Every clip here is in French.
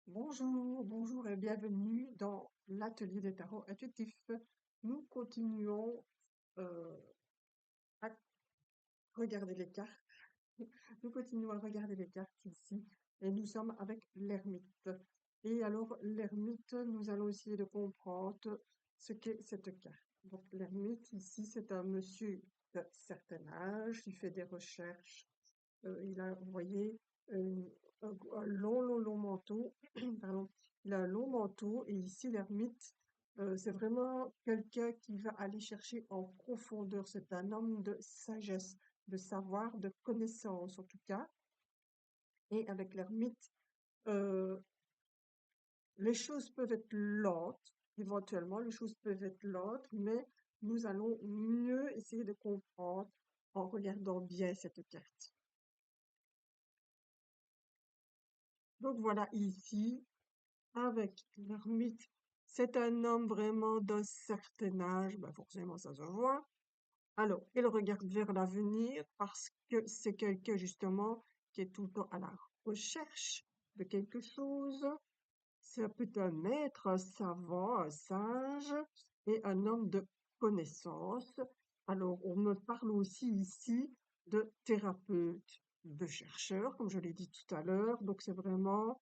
Bonjour, bonjour et bienvenue dans l'atelier des tarots intuitifs. Nous continuons euh, à regarder les cartes. Nous continuons à regarder les cartes ici et nous sommes avec l'ermite. Et alors, l'ermite, nous allons essayer de comprendre ce qu'est cette carte. Donc, l'ermite ici, c'est un monsieur de certain âge, il fait des recherches. Il a, vous voyez, euh, un long manteau. Pardon. Il a un long manteau et ici, l'ermite, c'est vraiment quelqu'un qui va aller chercher en profondeur. C'est un homme de sagesse, de savoir, de connaissance en tout cas. Et avec l'ermite, euh, les choses peuvent être lentes, éventuellement, les choses peuvent être lentes, mais nous allons mieux essayer de comprendre en regardant bien cette carte. Donc voilà, ici, avec l'ermite, c'est un homme vraiment d'un certain âge, ben forcément ça se voit. Alors, il regarde vers l'avenir parce que c'est quelqu'un justement qui est tout le temps à la recherche de quelque chose. Ça peut être un maître, un savant, un sage et un homme de connaissance. Alors, on me parle aussi ici de thérapeute, de chercheur, comme je l'ai dit tout à l'heure. Donc, c'est vraiment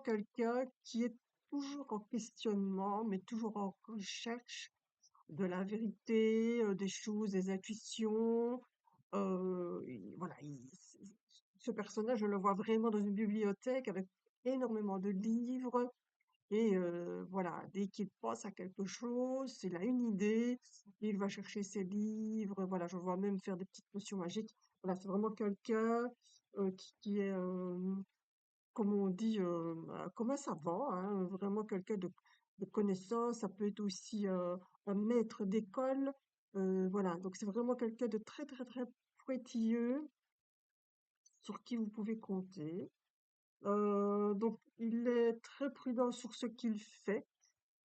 quelqu'un qui est toujours en questionnement, mais toujours en recherche de la vérité, des choses, des intuitions. Voilà, ce personnage, je le vois vraiment dans une bibliothèque avec énormément de livres. Et voilà, dès qu'il pense à quelque chose, il a une idée, il va chercher ses livres. Voilà, je vois même faire des petites potions magiques. Voilà, c'est vraiment quelqu'un qui est comme on dit, comme un savant, hein, vraiment quelqu'un de connaissance. Ça peut être aussi un maître d'école. Voilà, donc c'est vraiment quelqu'un de très très très pointilleux sur qui vous pouvez compter. Donc il est très prudent sur ce qu'il fait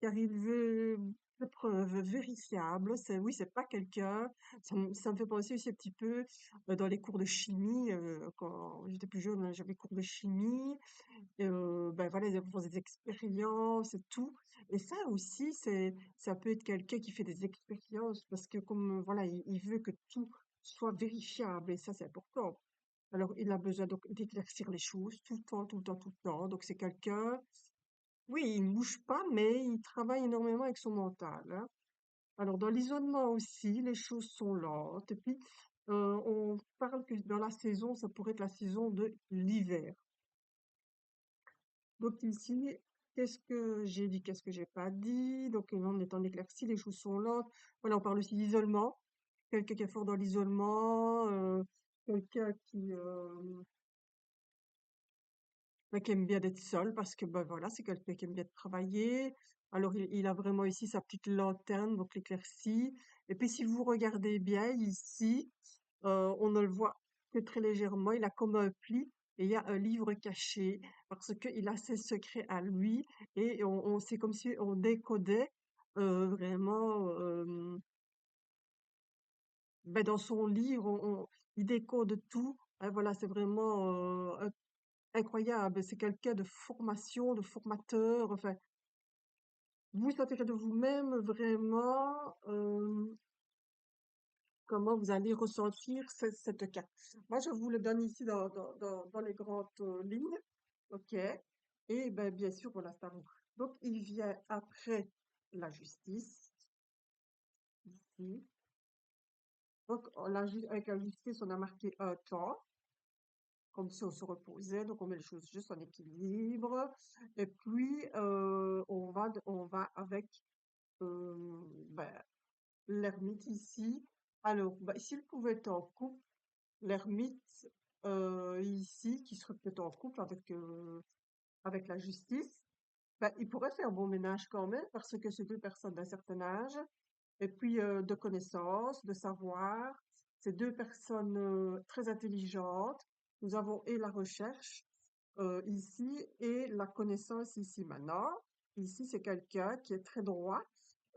car il veut des preuves vérifiables. Oui, c'est pas quelqu'un. Ça me fait penser aussi un petit peu dans les cours de chimie. Quand j'étais plus jeune, j'avais cours de chimie. Ben voilà, ils font des expériences et tout. Et ça aussi, ça peut être quelqu'un qui fait des expériences parce que comme voilà, il veut que tout soit vérifiable et ça, c'est important. Alors, il a besoin donc d'éclaircir les choses tout le temps, tout le temps, tout le temps. Donc, c'est quelqu'un, oui, il ne bouge pas, mais il travaille énormément avec son mental, hein. Alors, dans l'isolement aussi, les choses sont lentes. Et puis, on parle que dans la saison, ça pourrait être la saison de l'hiver. Donc ici, qu'est-ce que j'ai dit, qu'est-ce que j'ai pas dit? Donc on est en éclaircie, les choses sont lentes. Voilà, on parle aussi d'isolement. Quelqu'un qui est fort dans l'isolement, quelqu'un qui aime bien d'être seul parce que ben voilà, c'est quelqu'un qui aime bien travailler. Alors il a vraiment ici sa petite lanterne, donc l'éclaircie. Et puis si vous regardez bien ici, on ne le voit que très légèrement. Il a comme un pli et il y a un livre caché parce qu'il a ses secrets à lui et c'est comme si on décodait vraiment ben dans son livre, il décode tout. Hein, voilà, c'est vraiment incroyable. C'est quelqu'un de formation, de formateur. Enfin, vous sentirez de vous-même vraiment comment vous allez ressentir cette carte. Moi, je vous le donne ici dans les grandes lignes. OK? Et ben, bien sûr, voilà, c'est à vous. Donc, il vient après la justice, ici. Donc, avec la justice, on a marqué un temps, comme si on se reposait. Donc, on met les choses juste en équilibre. Et puis, on va avec ben, l'ermite ici. Alors, ben, s'il pouvait être en couple, l'ermite ici, qui serait peut-être en couple avec la justice, ben, il pourrait faire bon ménage quand même, parce que c'est deux personnes d'un certain âge, et puis de connaissances, de savoir. C'est deux personnes très intelligentes. Nous avons et la recherche ici et la connaissance ici maintenant. Ici, c'est quelqu'un qui est très droit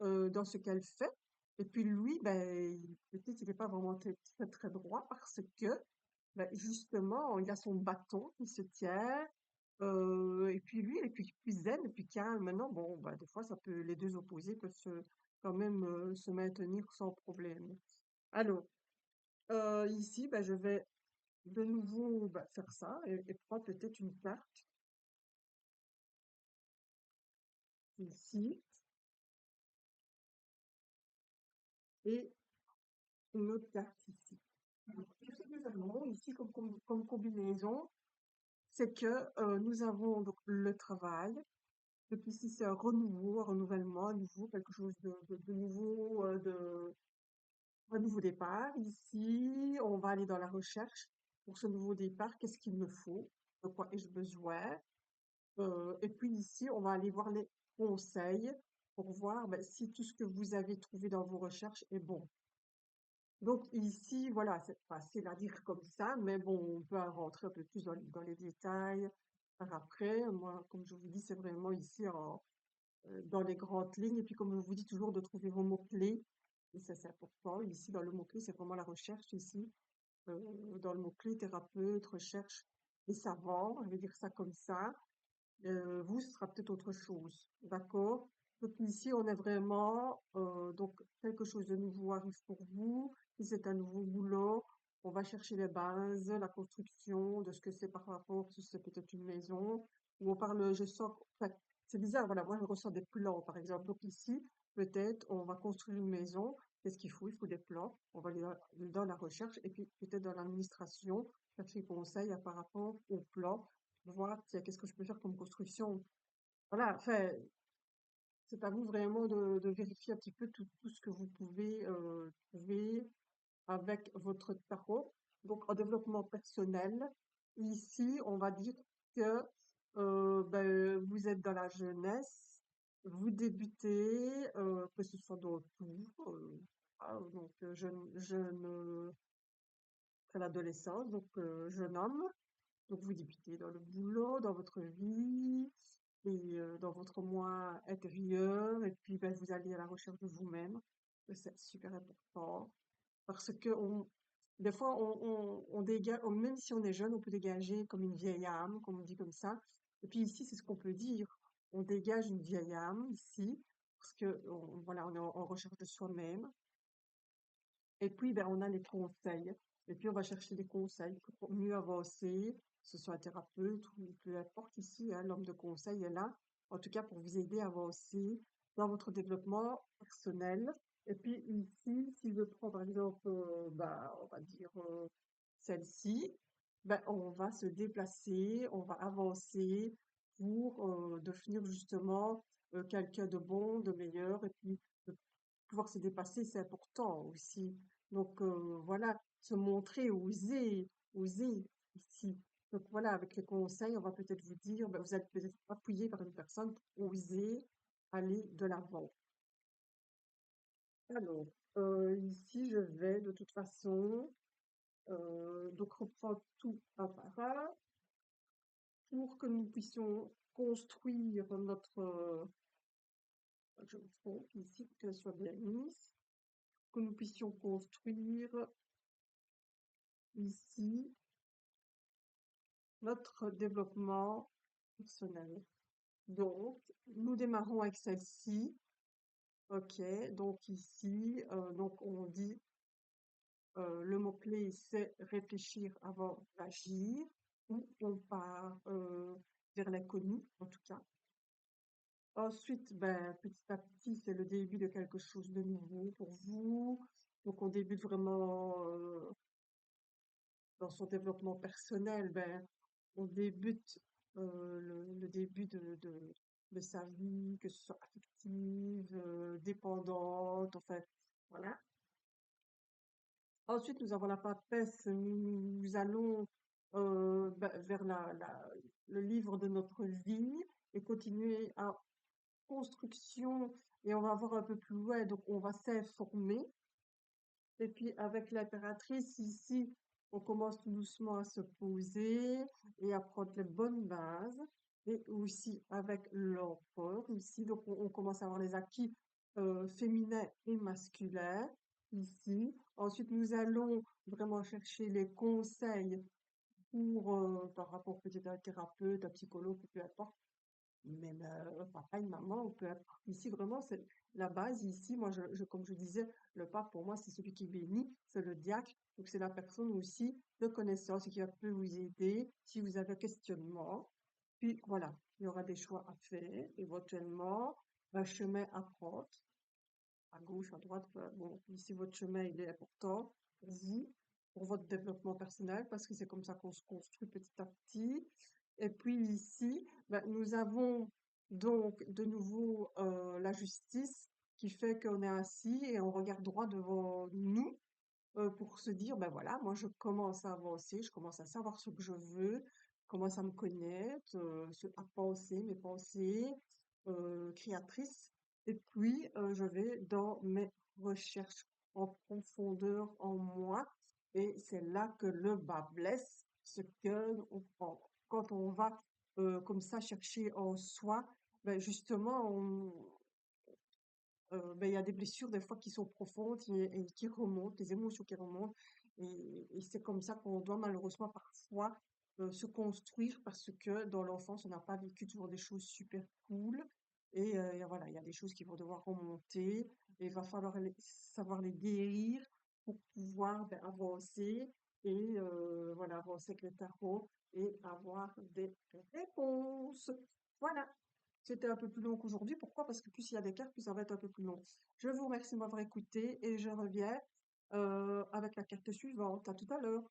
dans ce qu'elle fait. Et puis lui, ben, peut-être qu'il n'est pas vraiment très, très, très droit parce que ben, justement, il a son bâton qui se tient. Et puis lui, il est plus zen, plus calme. Maintenant, bon, bah, des fois, ça peut, les deux opposés peuvent quand même se maintenir sans problème. Alors, ici, bah, je vais de nouveau bah, faire ça et prendre peut-être une carte ici et une autre carte ici. Alors, ce que nous avons ici comme combinaison, c'est que nous avons donc le travail. Donc ici, c'est un renouveau, un renouvellement, un nouveau, quelque chose de nouveau, un nouveau départ. Ici, on va aller dans la recherche pour ce nouveau départ. Qu'est-ce qu'il me faut? De quoi ai-je besoin? Et puis ici, on va aller voir les conseils pour voir ben, si tout ce que vous avez trouvé dans vos recherches est bon. Donc ici, voilà, c'est facile à dire comme ça, mais bon, on peut en rentrer un peu plus dans les détails par après. Moi, comme je vous dis, c'est vraiment ici dans les grandes lignes. Et puis, comme je vous dis toujours, de trouver vos mots-clés. Et ça, c'est important. Ici, dans le mot-clé, c'est vraiment la recherche ici. Dans le mot-clé, thérapeute, recherche et savant, je vais dire ça comme ça. Vous, ce sera peut-être autre chose. D'accord? Donc ici, on est vraiment, donc quelque chose de nouveau arrive pour vous. Si c'est un nouveau boulot, on va chercher les bases, la construction de ce que c'est par rapport, si c'est peut-être une maison, ou on parle, je sens, enfin, c'est bizarre, voilà, moi je ressens des plans, par exemple. Donc ici, peut-être, on va construire une maison. Qu'est-ce qu'il faut? Il faut des plans. On va aller dans la recherche et puis peut-être dans l'administration, chercher conseil par rapport aux plans voir tiens, qu'est-ce que je peux faire comme construction. Voilà, enfin, c'est à vous vraiment de vérifier un petit peu tout ce que vous pouvez trouver avec votre tarot. Donc, en développement personnel, ici, on va dire que ben, vous êtes dans la jeunesse, vous débutez, que ce soit dans tout, donc jeune, après l'adolescence, donc jeune homme. Donc vous débutez dans le boulot, dans votre vie et dans votre moi intérieur et puis ben, vous allez à la recherche de vous-même. C'est super important parce que des fois on dégage, même si on est jeune, on peut dégager comme une vieille âme, comme on dit comme ça. Et puis ici, c'est ce qu'on peut dire. On dégage une vieille âme ici parce que voilà, on est en recherche de soi-même. Et puis, ben, on a les conseils. Et puis, on va chercher des conseils pour mieux avancer, que ce soit un thérapeute ou peu importe ici, hein, l'homme de conseil est là, en tout cas pour vous aider à avancer dans votre développement personnel. Et puis ici, si je prends par exemple, bah, on va dire celle-ci, ben, on va se déplacer, on va avancer pour devenir justement quelqu'un de bon, de meilleur, et puis pouvoir se dépasser, c'est important aussi. Donc voilà, se montrer, oser ici. Donc voilà, avec les conseils, on va peut-être vous dire, ben, vous allez peut-être appuyé par une personne pour oser aller de l'avant. Alors, ici, je vais de toute façon donc reprendre tout un par un pour que nous puissions construire notre, je me trompe ici, pour qu'elle soit bien mise, que nous puissions construire ici notre développement personnel. Donc, nous démarrons avec celle-ci. OK. Donc ici, donc on dit le mot-clé, c'est réfléchir avant d'agir. Ou on part vers l'inconnu, en tout cas. Ensuite, ben, petit à petit, c'est le début de quelque chose de nouveau pour vous. Donc, on débute vraiment dans son développement personnel, ben, on débute le début de sa vie, que ce soit affective, dépendante, en fait, voilà. Ensuite, nous avons la papesse, nous allons ben, vers le livre de notre vie et continuer à construction et on va voir un peu plus loin, donc on va s'informer. Et puis avec l'impératrice ici, on commence tout doucement à se poser et à prendre les bonnes bases. Et aussi avec l'empereur ici, donc on commence à avoir les acquis féminins et masculins ici. Ensuite, nous allons vraiment chercher les conseils par rapport peut-être à un thérapeute, un psychologue, ou peu importe, même un papa, une maman, ou peu importe. Ici, vraiment, c'est la base. Ici, moi, comme je disais, le pape, pour moi, c'est celui qui bénit, c'est le diacre. Donc, c'est la personne aussi de connaissance et qui va peut vous aider si vous avez un questionnement. Puis, voilà, il y aura des choix à faire, éventuellement, un chemin à prendre à gauche, à droite. Bon, ici, votre chemin, il est important pour vous, pour votre développement personnel, parce que c'est comme ça qu'on se construit petit à petit. Et puis ici, ben, nous avons donc de nouveau la justice qui fait qu'on est assis et on regarde droit devant nous pour se dire, ben voilà, moi je commence à avancer, je commence à savoir ce que je veux, je commence à me connaître, à penser, mes pensées créatrices. Et puis, je vais dans mes recherches en profondeur en moi. Et c'est là que le bas blesse, ce que quand on va comme ça chercher en soi, ben justement, ben, il y a des blessures des fois qui sont profondes et qui remontent, des émotions qui remontent. Et c'est comme ça qu'on doit malheureusement parfois se construire parce que dans l'enfance, on n'a pas vécu toujours des choses super cool. Et voilà, il y a des choses qui vont devoir remonter et il va falloir savoir les guérir pour pouvoir ben, avancer et voilà, avancer avec le tarot et avoir des réponses. Voilà. C'était un peu plus long qu'aujourd'hui. Pourquoi? Parce que plus il y a des cartes, plus ça va être un peu plus long. Je vous remercie de m'avoir écouté et je reviens avec la carte suivante. À tout à l'heure.